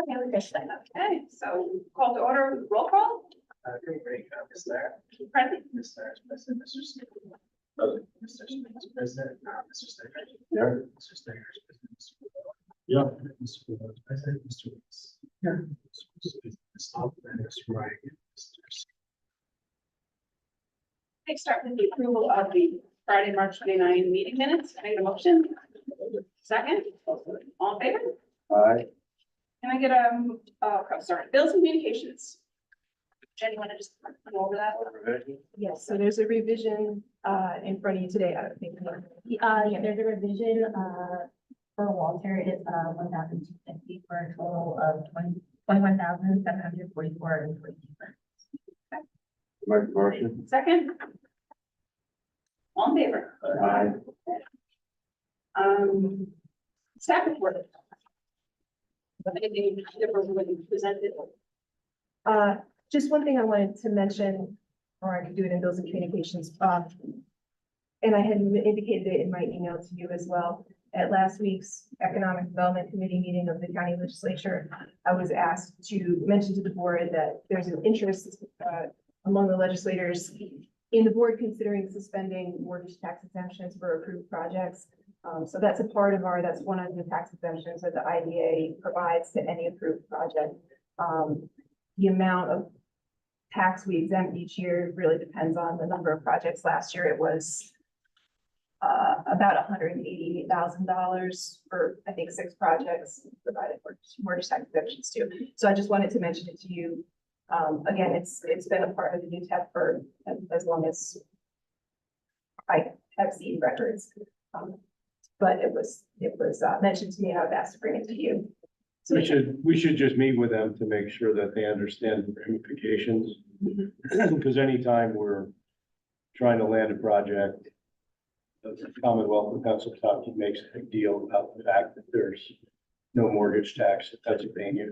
Okay, so call to order, roll call. Great, Ms. There. Present. Ms. There is present, Mr. Smith. Mr. Smith is present, Mr. Stanger. Here. Mr. Stanger is present. Mr. Fuller. Yeah. Mr. Fuller is present, Mr. Weeks. Here. Ms. Sullivan, Mr. Wright, Mr. Next, start with the approval of the Friday, March 29 meeting minutes. Can I get a motion? Second, all in favor? Aye. Can I get sorry, bills and communications? Jenny, want to just go over that? Yes, so there's a revision in front of you today. I don't think. Yeah, there's a revision, for Walter, it's, 1,250 for a total of 21,744 and 22 cents. Make the motion. Second? All in favor? Aye. Staff report. Anything different from what you presented? Just one thing I wanted to mention, or I could do it in bills and communications. And I had indicated it in my email to you as well. At last week's Economic Development Committee meeting of the county legislature, I was asked to mention to the board that there's an interest among the legislators in the board considering suspending mortgage tax exemptions for approved projects. So that's a part of that's one of the tax exemptions that the IDA provides to any approved project. The amount of tax we exempt each year really depends on the number of projects. Last year it was about $188,000 for, I think, 6 projects provided for mortgage tax exemptions too. So I just wanted to mention it to you. Again, it's been a part of the new TEP for as long as I have seen records. But it was mentioned to me and I was asked to bring it to you. So We should just meet with them to make sure that they understand the ramifications. Because anytime we're trying to land a project, the Commonwealth of Pennsylvania makes a big deal about the fact that there's no mortgage tax in Pennsylvania.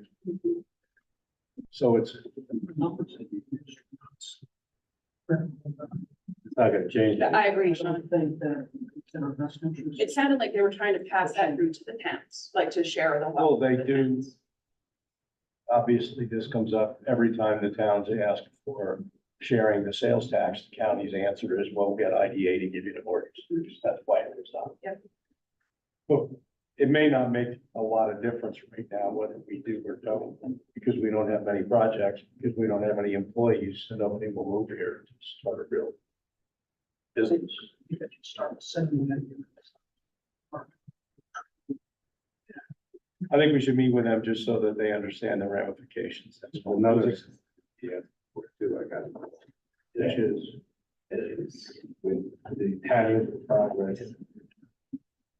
So it's not gonna change. I agree, Sean. It sounded like they were trying to pass that through to the towns, like to share the Well, wealth. they do. Obviously, this comes up every time the towns ask for sharing the sales tax. The county's answer is, well, get IDA to give you the mortgage. That's why it was done. Yep. But it may not make a lot of difference right now whether we do or don't, because we don't have many projects, because we don't have any employees, so nobody will move here to start a real business. I think we should meet with them just so that they understand the ramifications. That's all. Another, yeah, I got it. Which Is with the pattern for progress.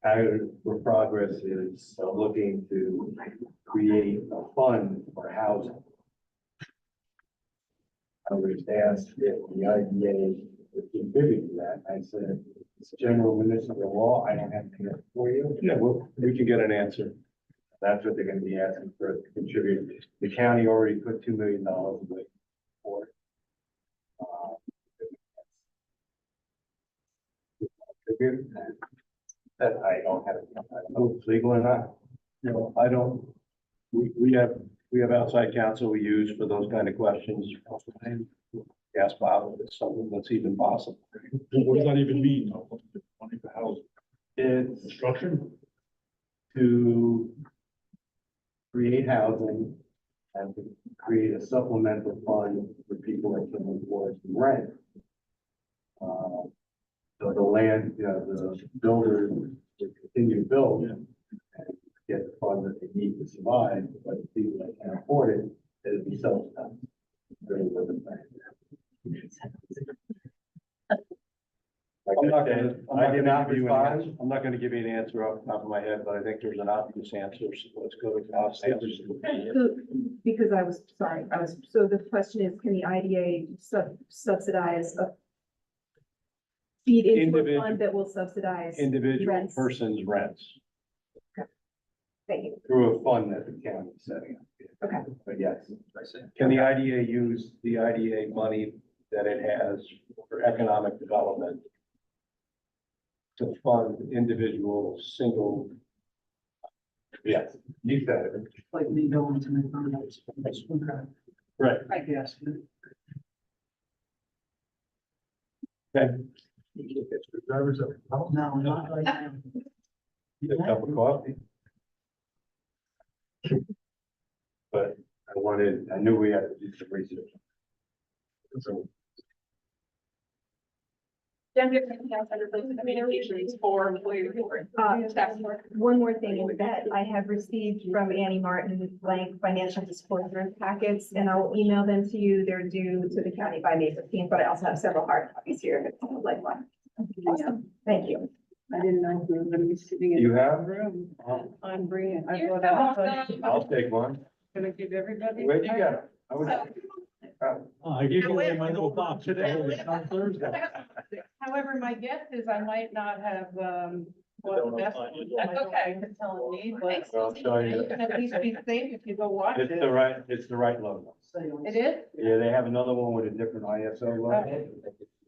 Pattern for progress is looking to create a fund for housing. I was asked if the IDA would contribute to that. I said, it's general municipal law. I don't have to answer for you. yeah, well, we can get an answer. That's what they're gonna be asking for us to contribute. The county already put $2 million away for it. That I don't have, I don't know if it's legal or not. You know, I don't, we have outside counsel we use for those kind of questions. Ask Bob if it's something that's even possible. What does that even mean? Money for housing, It's construction? to create housing and to create a supplemental fund for people that can afford to rent. So the land, the builders will continue to build and get the fund that they need to survive, but the people that can't afford it, it'll be self-funded. Really what the plan is. I'm not gonna, I did not give you an respond. answer. I'm not gonna give you an answer off the top of my head, but I think there's an obvious answer, so let's go with the obvious answer. So, because so the question is, can the IDA subsidize feed into a Individual- fund that will subsidize? Individual Rents. person's rents Thank you. Through a fund that the county is setting up. Okay. But yes. Can the IDA use the IDA money that it has for economic development to fund individual single Yes, you said it. Like me going to McDonald's. Right. Right. Yes. Okay. Drivers up. No, not right now. A cup of coffee. But I knew we had to do some research. So, Jen, do you have anything else under the communications for employee report? Staff report? One more thing is that I have received from Annie Martin blank financial disclosure packets, and I'll email them to you. They're due to the county by May 15th, but I also have several hard copies here if you would like one. Awesome. Thank you. I didn't know we were gonna be sitting in. you have room? I'm bringing, I You're brought out, welcome. I'll take one. gonna give everybody. Where'd you get it? I was. I gave you my little box today, it's on Thursday. However, my guess is I might not have, what the best. That's okay. You're telling me, but I'll show you you. can at least be safe if you go watch It's it. the right logo. It is? Yeah, they have another one with a different ISO logo,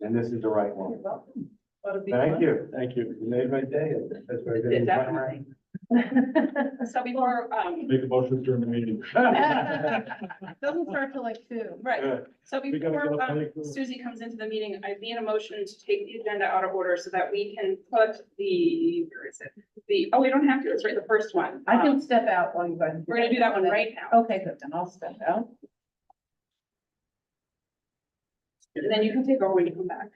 and this is the right You're one. welcome. That'll be Thank fun. you, thank you. You made my day. That's very good. Definitely. So before, Make a motion during the meeting. Doesn't start till like 2. right, Good. so We gotta before go play for- Susie comes into the meeting, I need a motion to take the agenda out of order so that we can put the, where is it? We don't have to, it's right, the first one. I can step out while you guys. We're gonna do that one right now. Okay, good, then I'll step out. And then you can take over when you come back.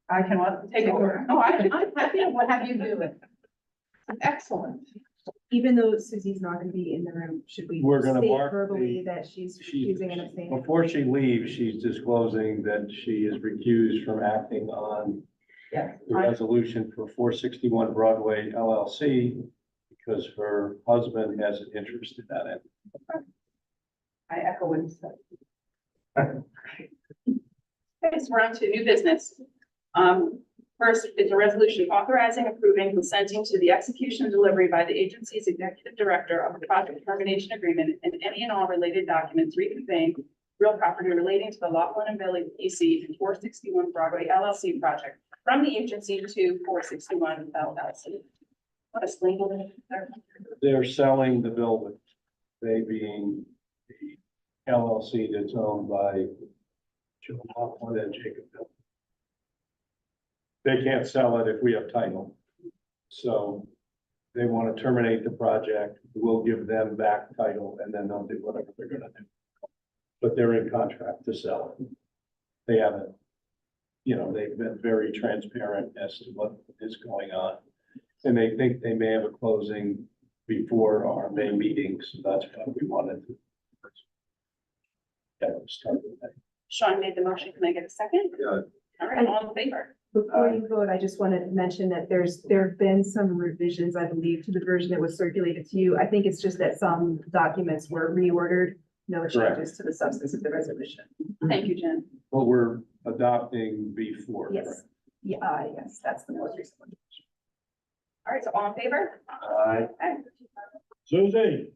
I can what? Take over. Oh, I'm happy to have you do it. Excellent. Even though Susie's not gonna be in the room, should we We're gonna state mark verbally the- that she's She's, recusing and abstaining? before she leaves, she's disclosing that she is recused from acting on Yes. the resolution for 461 Broadway LLC because her husband has an interest in that. I echo what you said. Okay, so we're on to new business. First is a resolution authorizing, approving, consenting to the execution and delivery by the agency's executive director of the project termination agreement and any and all related documents reconveying real property relating to the Laughlin and Bailey PC and 461 Broadway LLC project from the agency to 461 LLC. What a sling. They're selling the building, they being the LLC that's owned by Joe Laughlin and Jacob Bill. They can't sell it if we have title. So they want to terminate the project, we'll give them back title and then they'll do whatever they're gonna do. But they're in contract to sell it. They haven't, they've been very transparent as to what is going on. And they think they may have a closing before our May meeting, so that's what we wanted to. Start with that. Sean made the motion. Can I get a second? Yeah. All right, all in favor? Before you vote, I just wanted to mention that there have been some revisions, I believe, to the version that was circulated to you. I think it's just that some documents were reordered, no Correct. changes to the substance of the resolution. Thank you, Jen. What we're adopting before. Yes, yeah, yes, that's the most recent one. All right, so all in favor? Aye. Okay. Susie.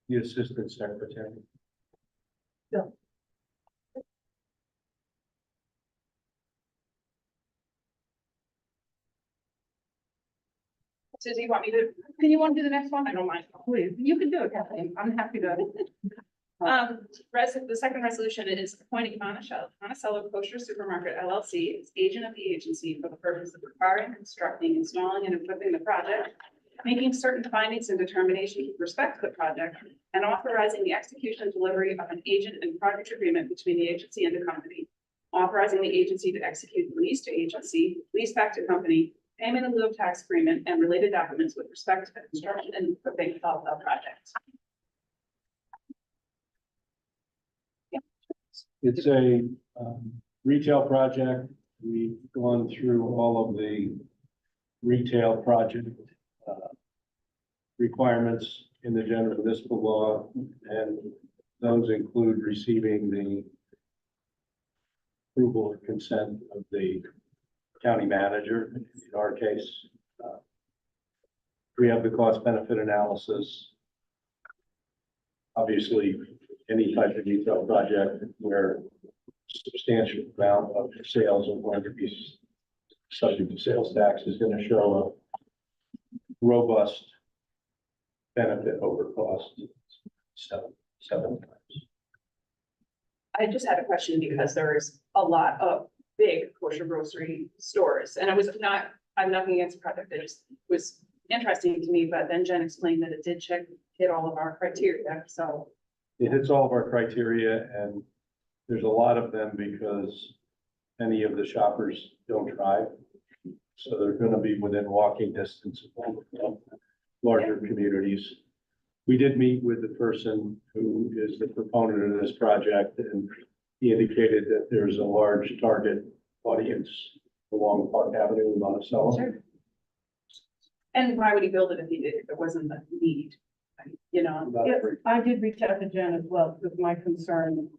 The assistant secretary. Susie, you want me to, can you want to do the next one? I don't mind. Please, you can do it, Kathleen. I'm happy to. The second resolution is appointing Monticello Kosher Supermarket LLC as agent of the agency for the purpose of acquiring, constructing, installing, and equipping the project, making certain findings and determinations with respect to the project, and authorizing the execution and delivery of an agent and project agreement between the agency and the company, authorizing the agency to execute the lease to agency, lease back to company, payment in lieu of tax agreement, and related documents with respect to the construction and equipping of the project. It's a retail project. We've gone through all of the retail project requirements in the general municipal law, and those include receiving the approval or consent of the county manager, in our case. We have the cost benefit analysis. Obviously, any type of retail project where substantial amount of sales are going to be subject to sales tax is going to show a robust benefit over cost seven times. I just had a question because there's a lot of big kosher grocery stores, and I'm nothing against the product, it just was interesting to me, but then Jen explained that it did hit all of our criteria, so. It hits all of our criteria, and there's a lot of them because many of the shoppers don't drive. So they're gonna be within walking distance of larger communities. We did meet with the person who is the proponent of this project, and he indicated that there's a large target audience along Park Avenue in Monticello. Sure. And why would he build it if it wasn't the need? You know, Not Yes, very- I did reach out to Jen as well, because my concern,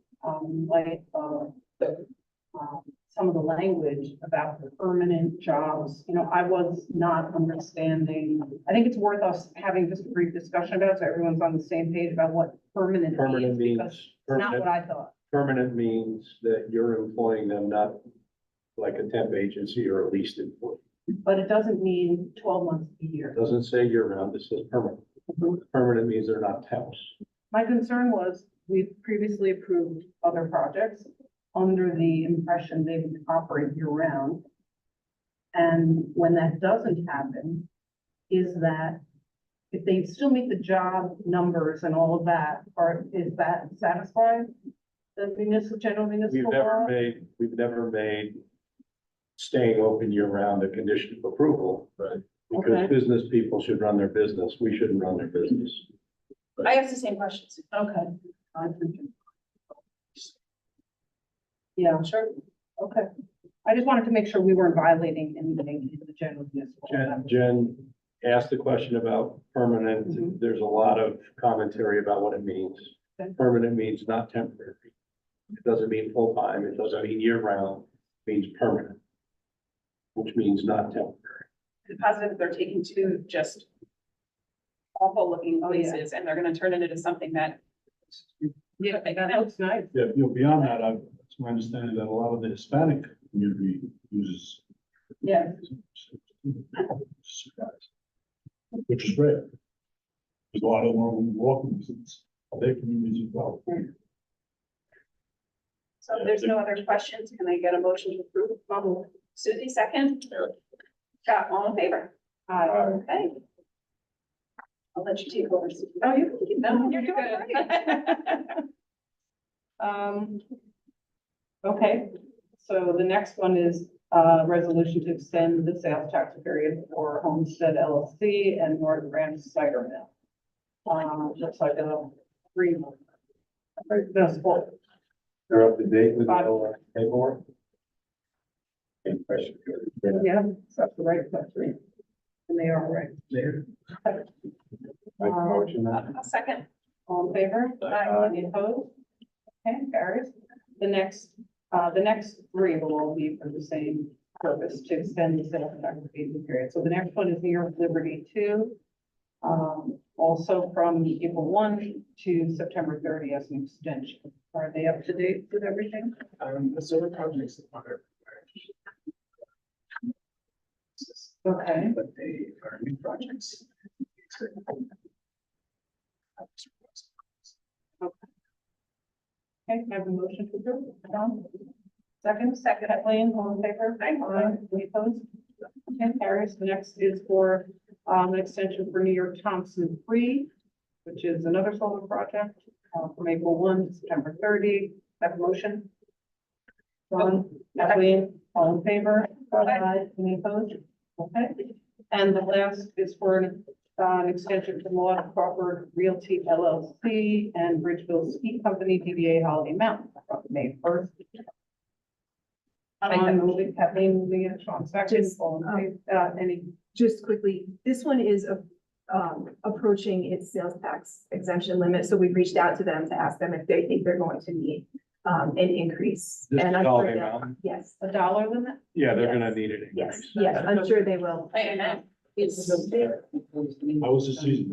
some of the language about the permanent jobs, you know, I was not understanding. I think it's worth us having just a brief discussion about, it, so everyone's on the same page about what permanent Permanent means, because means, it's not what permanent, I thought. permanent means that you're employing them, not like a temp agency or a leased employee. But it doesn't mean 12 months a year. It doesn't say year round, it says permanent. Permanent means they're not temps. My concern was, we've previously approved other projects under the impression they would operate year round. And when that doesn't happen, is that if they still meet the job numbers and all of that, is that satisfied? The general municipal law? We've never made staying open year round a condition of approval. Right. Because Okay. business people should run their business. We shouldn't run their business. I asked the same questions. Okay. I appreciate it. Yeah, Sure. okay. I just wanted to make sure we weren't violating anything in the general municipal. Jen asked the question about permanent. Mhm. There's a lot of commentary about what it means. Okay. Permanent means not temporary. It doesn't mean full-time. It doesn't mean year-round. It means permanent, which means not temporary. I'm positive that they're taking two just awful looking Oh, yeah. places, and they're gonna turn it into something that. Yeah, that looks nice. Yeah, you know, beyond that, it's my understanding that a lot of the Hispanic community uses. Yeah. Which is great. There's a lot of them are walking distance of their communities as well. So if there's no other questions, can I get a motion to approve? Suzie, second? Scott, all in favor? Okay. I'll let you take over. Suzie. Oh, you can keep No, them. you're doing great. Okay, so the next one is resolution to extend the sales tax period for Homestead LLC and North Branch Cider Mill. Looks like a 3 month. No, it's 4. They're up to date with Five. the paperwork? Any question? Yeah, that's the right question. And they are right. There. Make a motion. A second. All in favor? Aye. Any opposed? Okay, carries. The next 3 will all be for the same purpose, to extend the sales tax abatement period. So the next one is New York Liberty 2. Also from April 1 to September 30 as an extension. Are they up to date with everything? The solar projects are. Okay. But they are new projects. Okay, can I have a motion to approve? John? Second, Kathleen, all in favor? Aye. Any opposed? Okay, carries. The next is for, an extension for New York Thompson 3, which is another solar project, from April 1 to September 30. Have a motion? John, Kathleen, all in favor? Aye. Any opposed? Okay. And the last is for an extension from Law Crawford Realty LLC and Bridgeville Ski Company, DBA Holiday Mountain, from May 1st Moving, Kathleen moving it, Sean second, Just, all in favor, any, Just quickly, this one is approaching its sales tax exemption limit, so we've reached out to them to ask them if they think they're going to need an increase. This And is I'm all sure the they'll- amount? Yes, a dollar limit? Yeah, they're Yes. gonna need it. yes, yes, I'm sure they will. Amen. It's, How was the season?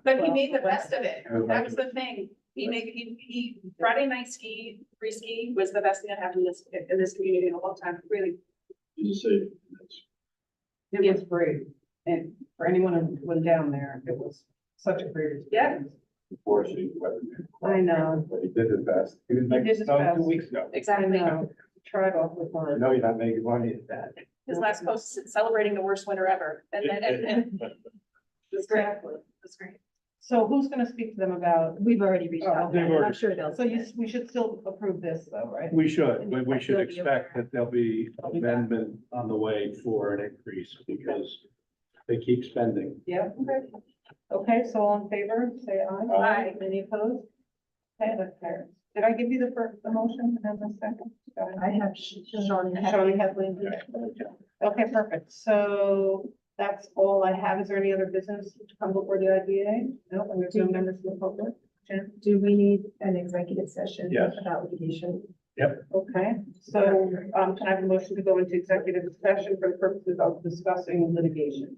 but he made the best of it. That was the thing. He Friday night ski, free ski was the best thing that happened in this community in a long time, really. You say, It was great, and for anyone who went down there, it was such a great experience. unfortunately, I know, But he did his best. He was He making did his snow best. 2 weeks ago. I Exactly. know, tried awfully I hard. know you're not making money at that. His last post is celebrating the worst winter ever. And it's great. Exactly. It's great. So who's gonna speak to them about, We've already reached out, to them, and I'm sure they'll. so we should still approve this though, right? We should, but we should They'll be expect aware. that there'll be amendment on the way for an increase because they keep spending. Yeah, okay. Okay, so all in favor, say aye. Aye. Any opposed? Okay, that's fair. Did I give you the first, the motion and the second? I have Sean. Shawny Hedley. Okay, perfect. So that's all I have. Is there any other business to come before the IDA? No, and there's no members of the public. Jen? Do we need an executive session? Yes. About litigation? Okay, so, can I have a motion to go into executive session for the purposes of discussing litigation?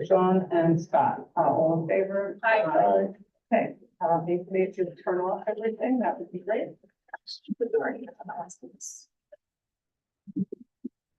Sean and Scott, all in favor? Aye. Okay, maybe to turn off everything, that would be great.